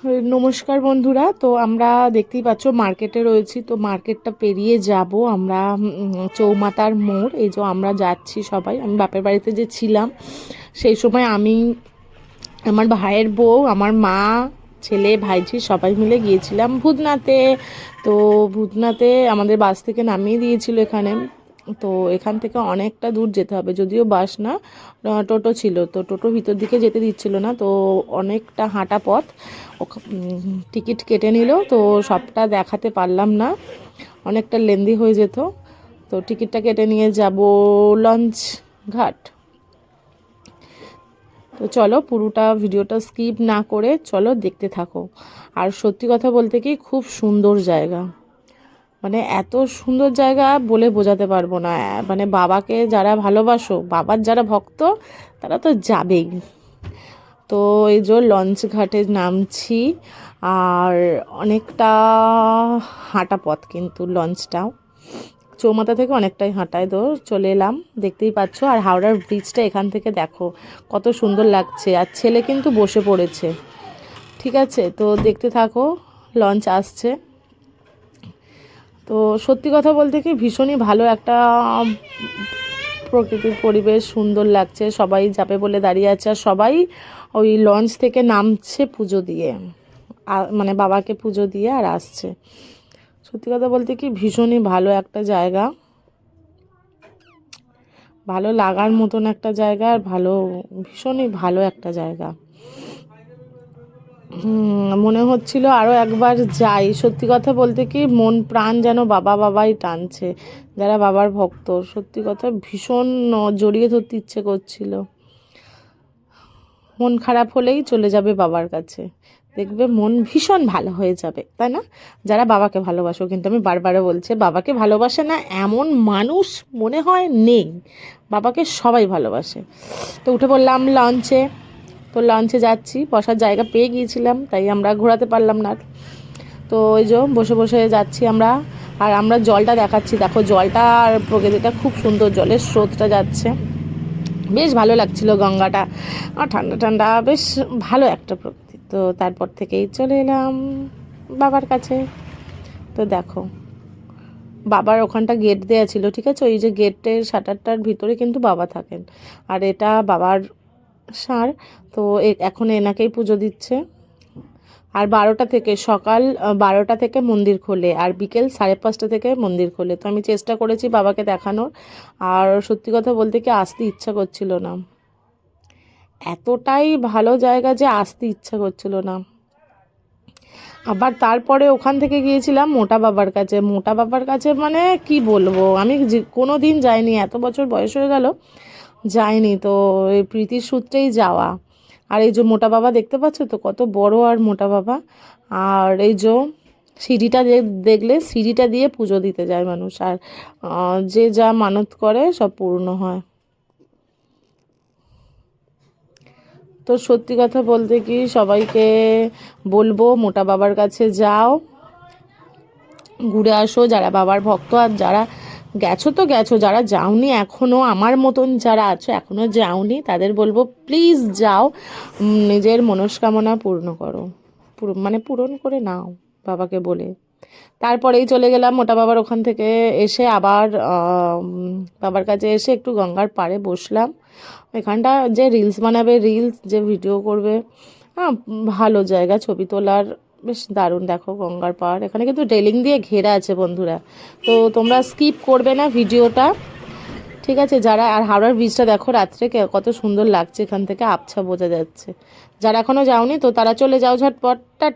নমস্কার বন্ধুরা। তো আমরা দেখতেই পাচ্ছ মার্কেটে রয়েছি। তো মার্কেটটা পেরিয়ে যাব আমরা চৌমাতার মোড়। এই যে আমরা যাচ্ছি সবাই। আমি বাপের বাড়িতে যে ছিলাম সেই সময় আমি, আমার ভাইয়ের বউ, আমার মা, ছেলে, ভাইঝি সবাই মিলে গিয়েছিলাম ভূতনাথে। তো ভূতনাথে আমাদের বাস থেকে নামিয়ে দিয়েছিল এখানে। তো এখান থেকে অনেকটা দূর যেতে হবে, যদিও বাস না, টোটো ছিল। তো টোটো ভিতর দিকে যেতে দিচ্ছিল না, তো অনেকটা হাঁটা পথ। টিকিট কেটে নিল, তো সবটা দেখাতে পারলাম না, অনেকটা লেন্দি হয়ে যেত। তো টিকিটটা কেটে নিয়ে যাব লঞ্চ ঘাট। তো চলো পুরোটা ভিডিওটা স্কিপ না করে চলো দেখতে থাকো। আর সত্যি কথা বলতে কি, খুব সুন্দর জায়গা, মানে এত সুন্দর জায়গা বলে বোঝাতে পারবো না। মানে বাবাকে যারা ভালোবাসো, বাবার যারা ভক্ত, তারা তো যাবেই। তো এই যে লঞ্চ ঘাটে নামছি, আর অনেকটা হাঁটা পথ কিন্তু লঞ্চটাও চৌমাথা থেকে অনেকটাই হাঁটায়। তো চলে এলাম, দেখতেই পাচ্ছ। আর হাওড়ার ব্রিজটা এখান থেকে দেখো কত সুন্দর লাগছে। আর ছেলে কিন্তু বসে পড়েছে। ঠিক আছে, তো দেখতে থাকো, লঞ্চ আসছে। তো সত্যি কথা বলতে কি, ভীষণই ভালো একটা প্রকৃতির পরিবেশ, সুন্দর লাগছে। সবাই যাবে বলে দাঁড়িয়ে আছে, আর সবাই ওই লঞ্চ থেকে নামছে পুজো দিয়ে, মানে বাবাকে পুজো দিয়ে আর আসছে। সত্যি কথা বলতে কি, ভীষণই ভালো একটা জায়গা, ভালো লাগার মতন একটা জায়গা, আর ভালো, ভীষণই ভালো একটা জায়গা। মনে হচ্ছিল আরও একবার যাই। সত্যি কথা বলতে কি, মন প্রাণ যেন বাবা বাবাই টানছে, যারা বাবার ভক্ত। সত্যি কথা ভীষণ জড়িয়ে ধরতে ইচ্ছে করছিল। মন খারাপ হলেই চলে যাবে বাবার কাছে, দেখবে মন ভীষণ ভালো হয়ে যাবে, তাই না? যারা বাবাকে ভালোবাসো, কিন্তু আমি বারবার বলছি, বাবাকে ভালোবাসে না এমন মানুষ মনে হয় নেই। বাবাকে সবাই ভালোবাসে। তো উঠে পড়লাম লঞ্চে। তো লঞ্চে যাচ্ছি, বসার জায়গা পেয়ে গিয়েছিলাম, তাই আমরা ঘোরাতে পারলাম না। তো ওই যে বসে বসে যাচ্ছি আমরা। আর আমরা জলটা দেখাচ্ছি, দেখো জলটা আর প্রকৃতিটা খুব সুন্দর, জলের স্রোতটা যাচ্ছে, বেশ ভালো লাগছিল গঙ্গাটা, আর ঠান্ডা ঠান্ডা, বেশ ভালো একটা প্রকৃতি। তো তারপর থেকেই চলে এলাম বাবার কাছে। তো দেখো বাবার ওখানটা গেট দেওয়া ছিল, ঠিক আছে, ওই যে গেটের শাটারটার ভিতরে কিন্তু বাবা থাকেন। আর এটা বাবার ষাঁড়। তো এখন এনাকেই পুজো দিচ্ছে। আর 12টা থেকে, সকাল 12টা থেকে মন্দির খোলে, আর বিকেল 5:30 থেকে মন্দির খোলে। তো আমি চেষ্টা করেছি বাবাকে দেখানোর, আর সত্যি কথা বলতে কি, আসতে ইচ্ছা করছিল না। এতটাই ভালো জায়গা যে আসতে ইচ্ছা করছিল না। আবার তারপরে ওখান থেকে গিয়েছিলাম মোটা বাবার কাছে। মোটা বাবার কাছে মানে কি বলবো, আমি কোনো দিন যাইনি, এত বছর বয়স হয়ে গেল যাইনি। তো এই প্রীতির সূত্রেই যাওয়া। আর এই যে মোটা বাবা দেখতে পাচ্ছ তো, কত বড় আর মোটা বাবা। আর এই যে সিঁড়িটা দেখলে, সিঁড়িটা দিয়ে পুজো দিতে যায় মানুষ, আর যে যা মানত করে সব পূর্ণ হয়। তো সত্যি কথা বলতে কি, সবাইকে বলবো মোটা বাবার কাছে যাও, ঘুরে আসো, যারা বাবার ভক্ত। আর যারা গেছো তো গেছো, যারা যাওনি এখনও, আমার মতন যারা আছো এখনও যাওনি, তাদের বলবো প্লিজ যাও, নিজের মনস্কামনা পূর্ণ করো, মানে পূরণ করে নাও বাবাকে বলে। তারপরেই চলে গেলাম মোটা বাবার ওখান থেকে এসে, আবার বাবার কাছে এসে একটু গঙ্গার পাড়ে বসলাম। এখানটা যে রিলস বানাবে, রিলস যে ভিডিও করবে, হ্যাঁ, ভালো জায়গা ছবি তোলার, বেশ দারুণ। দেখো গঙ্গার পাড়, এখানে কিন্তু রেলিং দিয়ে ঘেরা আছে বন্ধুরা, তো তোমরা স্কিপ করবে না ভিডিওটা, ঠিক আছে? যারা, আর হাওড়ার ব্রিজটা দেখো রাত্রে কত সুন্দর লাগছে, এখান থেকে আবছা বোঝা যাচ্ছে। যারা এখনও যাওনি তো তারা চলে যাও ঝটপট, টাটা।